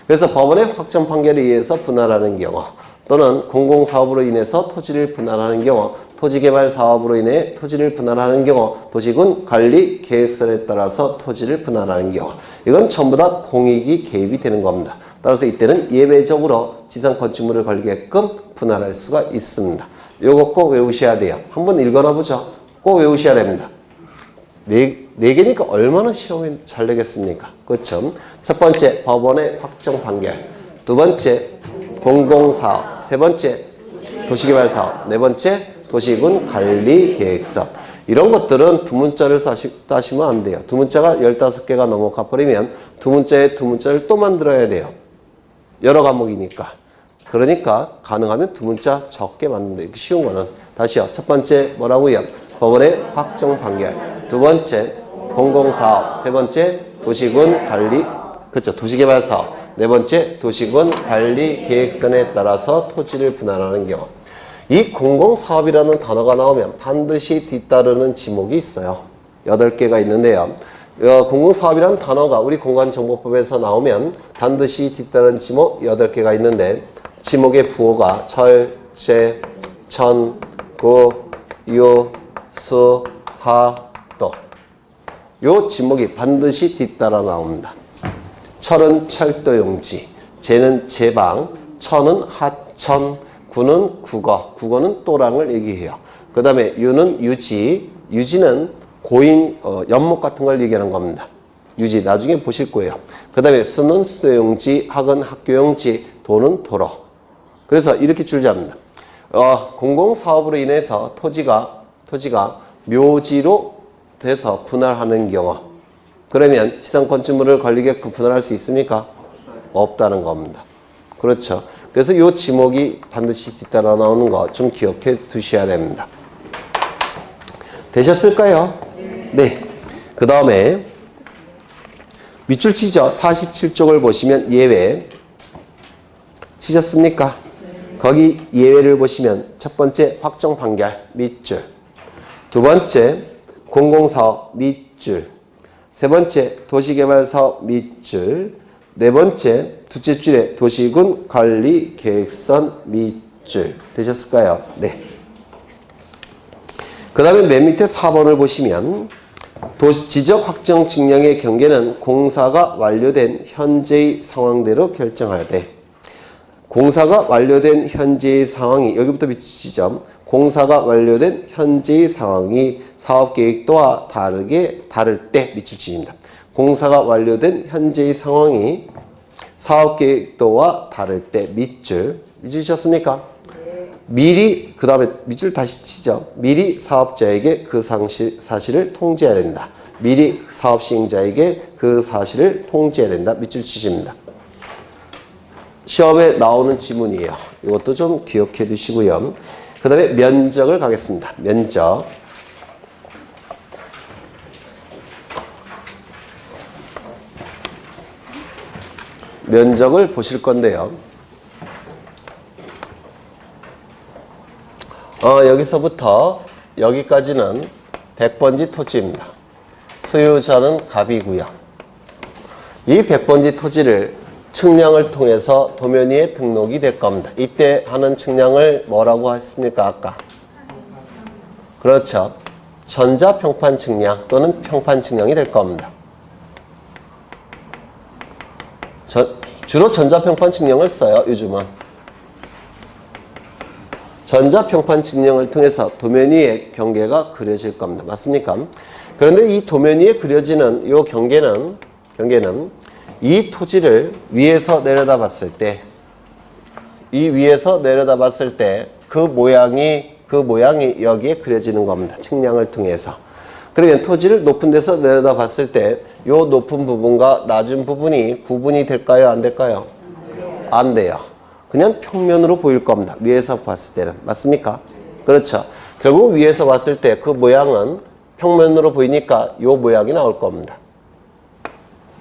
그래서 법원의 확정 판결에 의해서 분할하는 경우, 또는 공공사업으로 인해서 토지를 분할하는 경우, 토지개발 사업으로 인해 토지를 분할하는 경우, 도시군 관리 계획선에 따라서 토지를 분할하는 경우, 이건 전부 다 공익이 개입이 되는 겁니다. 따라서 이때는 예외적으로 지상 건축물을 걸게끔 분할할 수가 있습니다. 요거 꼭 외우셔야 돼요. 한번 읽어나 보죠. 꼭 외우셔야 됩니다. 네 개니까 얼마나 시험이 잘 되겠습니까? 그렇죠? 첫 번째, 법원의 확정 판결. 두 번째, 공공사업. 세 번째, 도시개발사업. 네 번째, 도시군 관리계획서. 이런 것들은 두 문자를 따시면 안 돼요. 두 문자가 15개가 넘어가 버리면 두 문자에 두 문자를 또 만들어야 돼요. 여러 과목이니까. 그러니까 가능하면 두 문자 적게 만든다. 이렇게 쉬운 거는. 다시요. 첫 번째 뭐라고요? 법원의 확정 판결. 두 번째, 공공사업. 세 번째, 도시군 관리, 그렇죠. 도시개발사업. 네 번째, 도시군 관리 계획선에 따라서 토지를 분할하는 경우. 이 공공사업이라는 단어가 나오면 반드시 뒤따르는 지목이 있어요. 8개가 있는데요. 공공사업이라는 단어가 우리 공간정보법에서 나오면 반드시 뒤따르는 지목 8개가 있는데, 지목의 부호가 철, 제, 천, 구, 유, 수, 하, 도. 요 지목이 반드시 뒤따라 나옵니다. 철은 철도용지, 제는 제방, 천은 하천, 구는 국어, 국어는 또랑을 얘기해요. 그 다음에 유는 유지, 유지는 고인, 연못 같은 걸 얘기하는 겁니다. 유지, 나중에 보실 거예요. 그 다음에 수는 수도용지, 학은 학교용지, 도는 도로. 그래서 이렇게 줄잡니다. 공공사업으로 인해서 토지가 묘지로 돼서 분할하는 경우, 그러면 지상 건축물을 걸리게끔 분할할 수 있습니까? 없다는 겁니다. 그렇죠. 그래서 이 지목이 반드시 뒤따라 나오는 거 좀 기억해 두셔야 됩니다. 되셨을까요? 네. 그 다음에 밑줄 치죠. 47쪽을 보시면 예외 치셨습니까? 거기 예외를 보시면 첫 번째 확정 판결 밑줄, 두 번째 공공사업 밑줄, 세 번째 도시개발사업 밑줄, 네 번째 둘째 줄에 도시군 관리 계획선 밑줄. 되셨을까요? 네. 그 다음에 맨 밑에 4번을 보시면 지적 확정 측량의 경계는 공사가 완료된 현재의 상황대로 결정하되, 공사가 완료된 현재의 상황이, 여기부터 밑이죠. 공사가 완료된 현재의 상황이 사업계획도와 다를 때 밑줄치입니다. 공사가 완료된 현재의 상황이 사업계획도와 다를 때 밑줄 치셨습니까? 미리, 그 다음에 밑줄 다시 치죠. 미리 사업자에게 그 사실을 통지해야 된다. 미리 사업 시행자에게 그 사실을 통지해야 된다. 밑줄 치십니다. 시험에 나오는 지문이에요. 이것도 좀 기억해 두시고요. 그 다음에 면적을 가겠습니다. 면적. 면적을 보실 건데요. 여기서부터 여기까지는 100번지 토지입니다. 소유자는 갑이고요. 이 100번지 토지를 측량을 통해서 도면위에 등록이 될 겁니다. 이때 하는 측량을 뭐라고 했습니까? 아까. 그렇죠. 전자평판 측량 또는 평판 측량이 될 겁니다. 주로 전자평판 측량을 써요. 요즘은. 전자평판 측량을 통해서 도면 위에 경계가 그려질 겁니다. 맞습니까? 그런데 이 도면 위에 그려지는 이 경계는 이 토지를 위에서 내려다 봤을 때, 그 모양이 여기에 그려지는 겁니다. 측량을 통해서. 그러면 토지를 높은 데서 내려다 봤을 때 이 높은 부분과 낮은 부분이 구분이 될까요? 안 될까요? 안 돼요. 그냥 평면으로 보일 겁니다. 위에서 봤을 때는. 맞습니까? 그렇죠. 결국 위에서 봤을 때 그 모양은 평면으로 보이니까 이 모양이 나올 겁니다.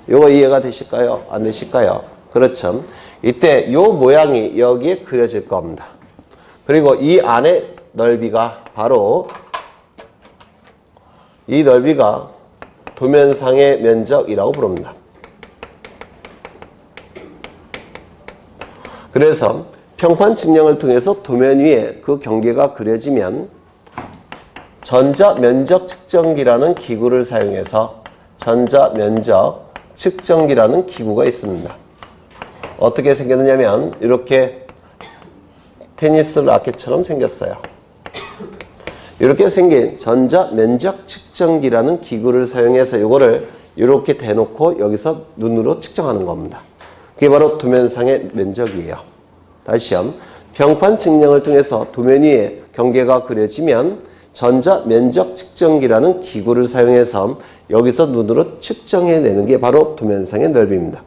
이거 이해가 되실까요? 안 되실까요? 그렇죠. 이때 이 모양이 여기에 그려질 겁니다. 그리고 이 안의 넓이가 바로 이 넓이가 도면상의 면적이라고 부릅니다. 그래서 평판 측량을 통해서 도면 위에 그 경계가 그려지면 전자면적 측정기라는 기구를 사용해서 전자면적 측정기라는 기구가 있습니다. 어떻게 생겼느냐면 이렇게 테니스 라켓처럼 생겼어요. 이렇게 생긴 전자면적 측정기라는 기구를 사용해서 이거를 이렇게 대놓고 여기서 눈으로 측정하는 겁니다. 그게 바로 도면상의 면적이에요. 다시요. 평판 측량을 통해서 도면 위에 경계가 그려지면 전자면적 측정기라는 기구를 사용해서 여기서 눈으로 측정해내는 게 바로 도면상의 넓이입니다.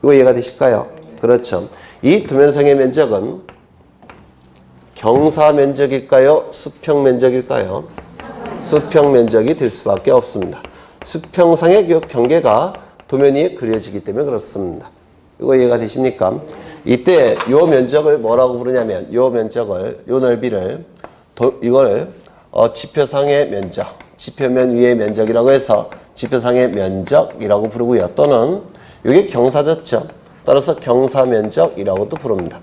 이거 이해가 되실까요? 그렇죠. 이 도면상의 면적은 경사면적일까요? 수평면적일까요? 수평면적이 될 수밖에 없습니다. 수평상의 경계가 도면 위에 그려지기 때문에 그렇습니다. 이거 이해가 되십니까? 이때 이 면적을 뭐라고 부르냐면 이 면적을, 이 넓이를 이걸 지표상의 면적, 지표면 위의 면적이라고 해서 지표상의 면적이라고 부르고요. 또는 이게 경사졌죠. 따라서 경사면적이라고도 부릅니다.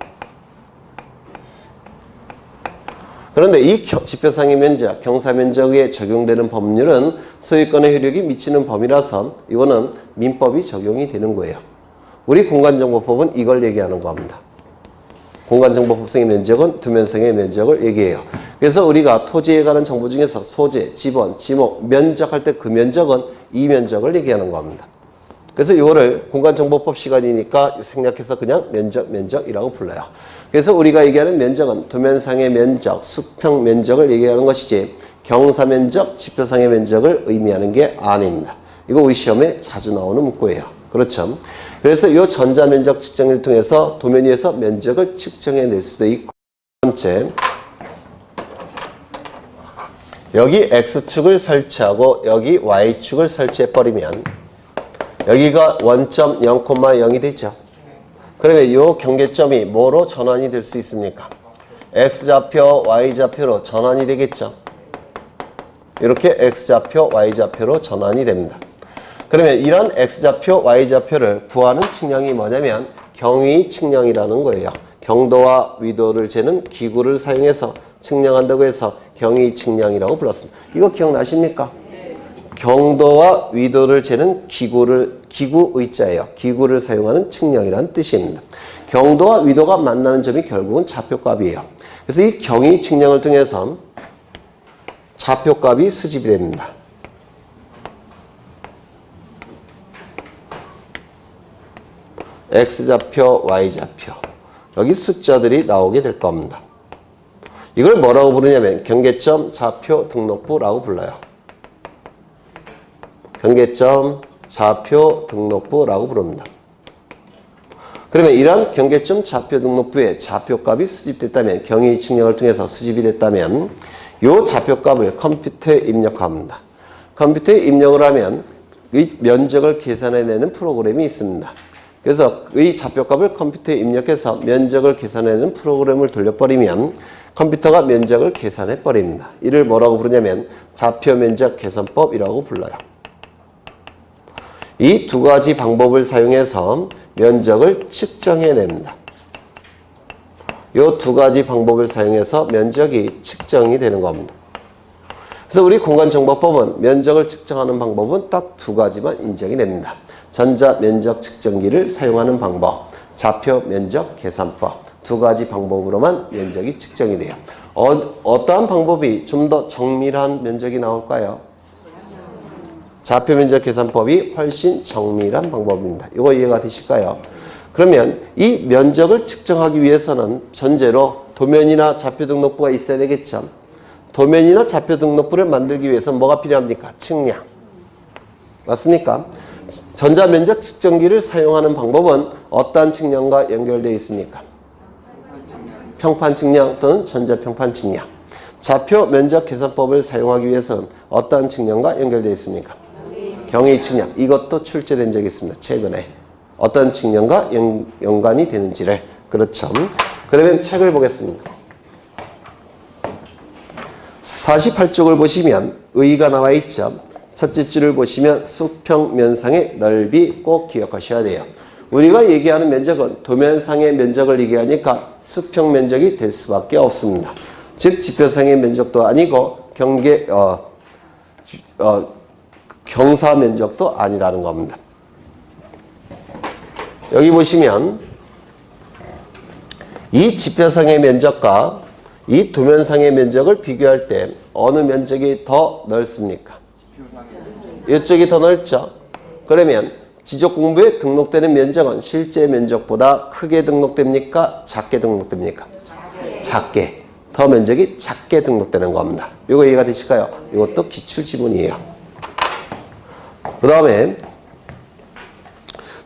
그런데 이 지표상의 면적, 경사면적에 적용되는 법률은 소유권의 효력이 미치는 범위라서 이거는 민법이 적용이 되는 거예요. 우리 공간정보법은 이걸 얘기하는 겁니다. 공간정보법상의 면적은 도면상의 면적을 얘기해요. 그래서 우리가 토지에 관한 정보 중에서 소재, 지번, 지목, 면적할 때 그 면적은 이 면적을 얘기하는 겁니다. 그래서 이거를 공간정보법 시간이니까 생략해서 그냥 면적이라고 불러요. 그래서 우리가 얘기하는 면적은 도면상의 면적, 수평 면적을 얘기하는 것이지 경사면적, 지표상의 면적을 의미하는 게 아닙니다. 이거 우리 시험에 자주 나오는 문구예요. 그렇죠? 그래서 이 전자면적 측정을 통해서 도면 위에서 면적을 측정해낼 수도 있고, 두 번째, 여기 X축을 설치하고 여기 Y축을 설치해버리면 여기가 원점 0,0이 되죠. 그러면 이 경계점이 뭐로 전환이 될 수 있습니까? X좌표, Y좌표로 전환이 되겠죠. 이렇게 X좌표, Y좌표로 전환이 됩니다. 그러면 이런 X좌표, Y좌표를 구하는 측량이 뭐냐면 경위 측량이라는 거예요. 경도와 위도를 재는 기구를 사용해서 측량한다고 해서 경위 측량이라고 불렀습니다. 이거 기억나십니까? 경도와 위도를 재는 기구 의자예요. 기구를 사용하는 측량이라는 뜻입니다. 경도와 위도가 만나는 점이 결국은 좌표값이에요. 그래서 이 경위 측량을 통해서 좌표값이 수집이 됩니다. X좌표, Y좌표. 여기 숫자들이 나오게 될 겁니다. 이걸 뭐라고 부르냐면 경계점 좌표 등록부라고 불러요. 경계점 좌표 등록부라고 부릅니다. 그러면 이런 경계점 좌표 등록부에 좌표값이 수집됐다면 경위 측량을 통해서 수집이 됐다면 이 좌표값을 컴퓨터에 입력합니다. 컴퓨터에 입력을 하면 이 면적을 계산해내는 프로그램이 있습니다. 그래서 이 좌표값을 컴퓨터에 입력해서 면적을 계산해내는 프로그램을 돌려버리면 컴퓨터가 면적을 계산해버립니다. 이를 뭐라고 부르냐면 좌표면적 계산법이라고 불러요. 이 두 가지 방법을 사용해서 면적을 측정해냅니다. 이 두 가지 방법을 사용해서 면적이 측정이 되는 겁니다. 그래서 우리 공간정보법은 면적을 측정하는 방법은 딱 두 가지만 인정이 됩니다. 전자면적 측정기를 사용하는 방법, 좌표면적 계산법, 두 가지 방법으로만 면적이 측정이 돼요. 어떠한 방법이 좀 더 정밀한 면적이 나올까요? 좌표면적 계산법이 훨씬 정밀한 방법입니다. 이거 이해가 되실까요? 그러면 이 면적을 측정하기 위해서는 전제로 도면이나 좌표 등록부가 있어야 되겠죠. 도면이나 좌표 등록부를 만들기 위해서 뭐가 필요합니까? 측량. 맞습니까? 전자면적 측정기를 사용하는 방법은 어떠한 측량과 연결되어 있습니까? 평판 측량 또는 전자평판 측량. 좌표 면적 계산법을 사용하기 위해서는 어떠한 측량과 연결되어 있습니까? 경위 측량. 이것도 출제된 적이 있습니다. 최근에. 어떤 측량과 연관이 되는지를. 그렇죠. 그러면 책을 보겠습니다. 48쪽을 보시면 의의가 나와 있죠. 첫째 줄을 보시면 수평면상의 넓이 꼭 기억하셔야 돼요. 우리가 얘기하는 면적은 도면상의 면적을 얘기하니까 수평면적이 될 수밖에 없습니다. 즉 지표상의 면적도 아니고 경사면적도 아니라는 겁니다. 여기 보시면 이 지표상의 면적과 이 도면상의 면적을 비교할 때 어느 면적이 더 넓습니까? 이쪽이 더 넓죠. 그러면 지적공부에 등록되는 면적은 실제 면적보다 크게 등록됩니까? 작게 등록됩니까? 작게. 더 면적이 작게 등록되는 겁니다. 이거 이해가 되실까요? 이것도 기출지문이에요. 그 다음에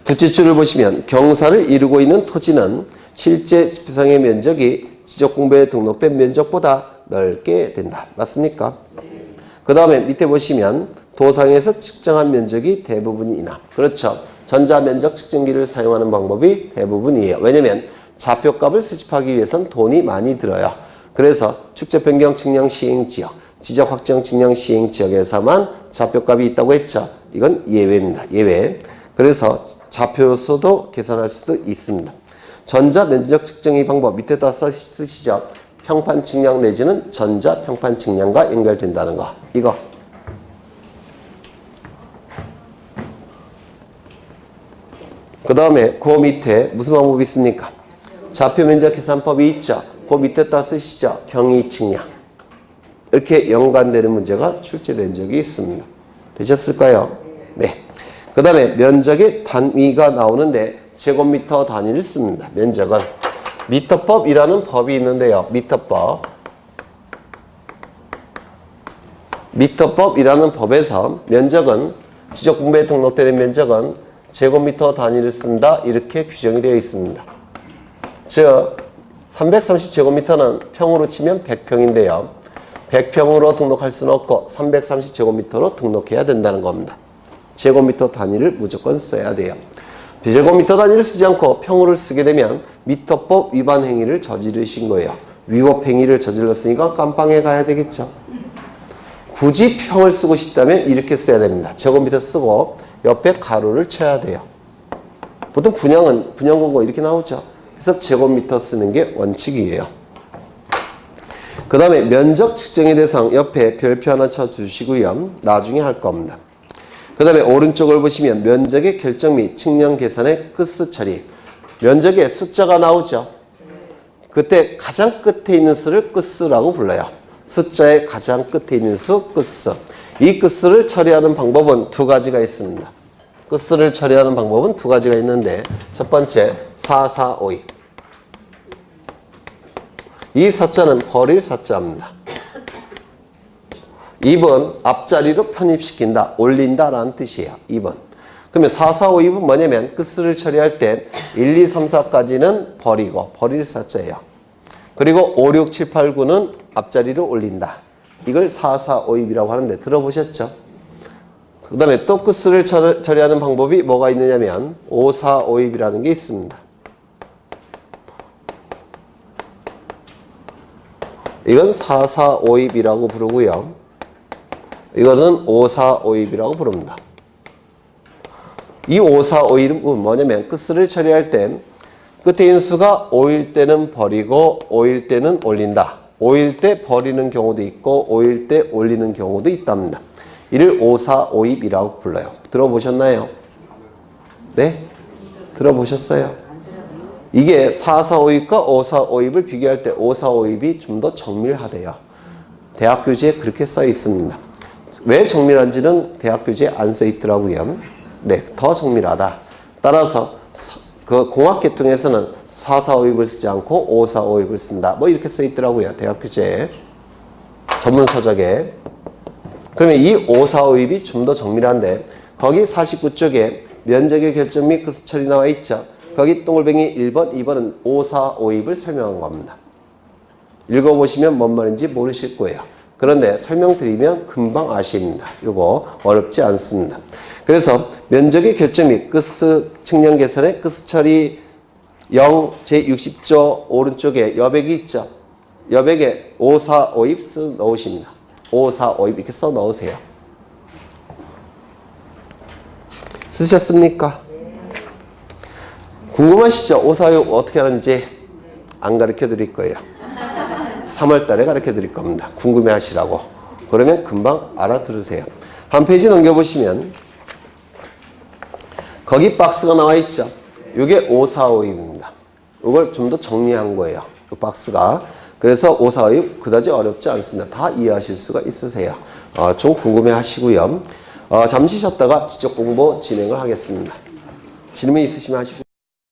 둘째 줄을 보시면 경사를 이루고 있는 토지는 실제 지표상의 면적이 지적공부에 등록된 면적보다 넓게 된다. 맞습니까? 그 다음에 밑에 보시면 도상에서 측정한 면적이 대부분이나. 그렇죠. 전자면적 측정기를 사용하는 방법이 대부분이에요. 왜냐면 좌표값을 수집하기 위해선 돈이 많이 들어요. 그래서 축적변경 측량 시행지역, 지적확정 측량 시행지역에서만 좌표값이 있다고 했죠. 이건 예외입니다. 예외. 그래서 좌표로서도 계산할 수도 있습니다. 전자면적 측정의 방법 밑에다 쓰시죠. 평판 측량 내지는 전자평판 측량과 연결된다는 거. 이거. 그 다음에 그 밑에 무슨 방법이 있습니까? 좌표면적 계산법이 있죠. 그 밑에다 쓰시죠. 경위 측량. 이렇게 연관되는 문제가 출제된 적이 있습니다. 되셨을까요? 네. 그 다음에 면적의 단위가 나오는데 제곱미터 단위를 씁니다. 면적은 미터법이라는 법이 있는데요. 미터법. 미터법이라는 법에서 면적은 지적공부에 등록되는 면적은 제곱미터 단위를 쓴다. 이렇게 규정이 되어 있습니다. 즉 330제곱미터는 평으로 치면 100평인데요. 100평으로 등록할 수는 없고 330제곱미터로 등록해야 된다는 겁니다. 제곱미터 단위를 무조건 써야 돼요. 제곱미터 단위를 쓰지 않고 평으로 쓰게 되면 미터법 위반 행위를 저지르신 거예요. 위법 행위를 저질렀으니까 깜빵에 가야 되겠죠. 굳이 평을 쓰고 싶다면 이렇게 써야 됩니다. 제곱미터 쓰고 옆에 가로를 쳐야 돼요. 보통 분양은 분양공고 이렇게 나오죠. 그래서 제곱미터 쓰는 게 원칙이에요. 그 다음에 면적 측정의 대상 옆에 별표 하나 쳐주시고요. 나중에 할 겁니다. 그 다음에 오른쪽을 보시면 면적의 결정 및 측량 계산의 끝수 처리. 면적에 숫자가 나오죠. 그때 가장 끝에 있는 수를 끝수라고 불러요. 숫자의 가장 끝에 있는 수 끝수. 이 끝수를 처리하는 방법은 두 가지가 있습니다. 끝수를 처리하는 방법은 두 가지가 있는데 첫 번째 4452. 이 사자는 버릴 사자입니다. 2번 앞자리로 편입시킨다, 올린다 라는 뜻이에요. 2번. 그러면 4452은 뭐냐면 끝수를 처리할 때 1, 2, 3, 4까지는 버리고 버릴 사자예요. 그리고 5, 6, 7, 8, 9는 앞자리로 올린다. 이걸 4452이라고 하는데 들어보셨죠? 그 다음에 또 끝수를 처리하는 방법이 뭐가 있느냐면 5452이라는 게 있습니다. 이건 4452이라고 부르고요. 이거는 5452이라고 부릅니다. 이 5451은 뭐냐면 끝수를 처리할 때 끝에 있는 수가 5일 때는 버리고 5일 때는 올린다. 5일 때 버리는 경우도 있고 5일 때 올리는 경우도 있답니다. 이를 5452이라고 불러요. 들어보셨나요? 네? 들어보셨어요? 이게 4452과 5452을 비교할 때 5452이 좀 더 정밀하대요. 대학 교재에 그렇게 써 있습니다. 왜 정밀한지는 대학 교재에 안 써 있더라고요. 네, 더 정밀하다. 따라서 그 공학 계통에서는 4452을 쓰지 않고 5452을 쓴다. 뭐 이렇게 써 있더라고요. 대학 교재에. 전문 서적에. 그러면 이 545입이 좀 더 정밀한데 거기 49쪽에 면적의 결정 및 그 수철이 나와 있죠. 거기 동글뱅이 1번, 2번은 545입을 설명한 겁니다. 읽어보시면 뭔 말인지 모르실 거예요. 그런데 설명드리면 금방 아십니다. 이거 어렵지 않습니다. 그래서 면적의 결정 및 끝수 측량 계산의 끝수철이 0 제60조 오른쪽에 여백이 있죠. 여백에 545입 써 넣으십니다. 545입 이렇게 써 넣으세요. 쓰셨습니까? 궁금하시죠? 545입 어떻게 하는지 안 가르쳐 드릴 거예요. 3월 달에 가르쳐 드릴 겁니다. 궁금해 하시라고. 그러면 금방 알아들으세요. 한 페이지 넘겨보시면 거기 박스가 나와 있죠. 이게 545입니다. 이걸 좀 더 정리한 거예요. 이 박스가. 그래서 545입 그다지 어렵지 않습니다. 다 이해하실 수가 있으세요. 좀 궁금해 하시고요. 잠시 쉬었다가 지적 공부 진행을 하겠습니다. 질문 있으시면 하시고.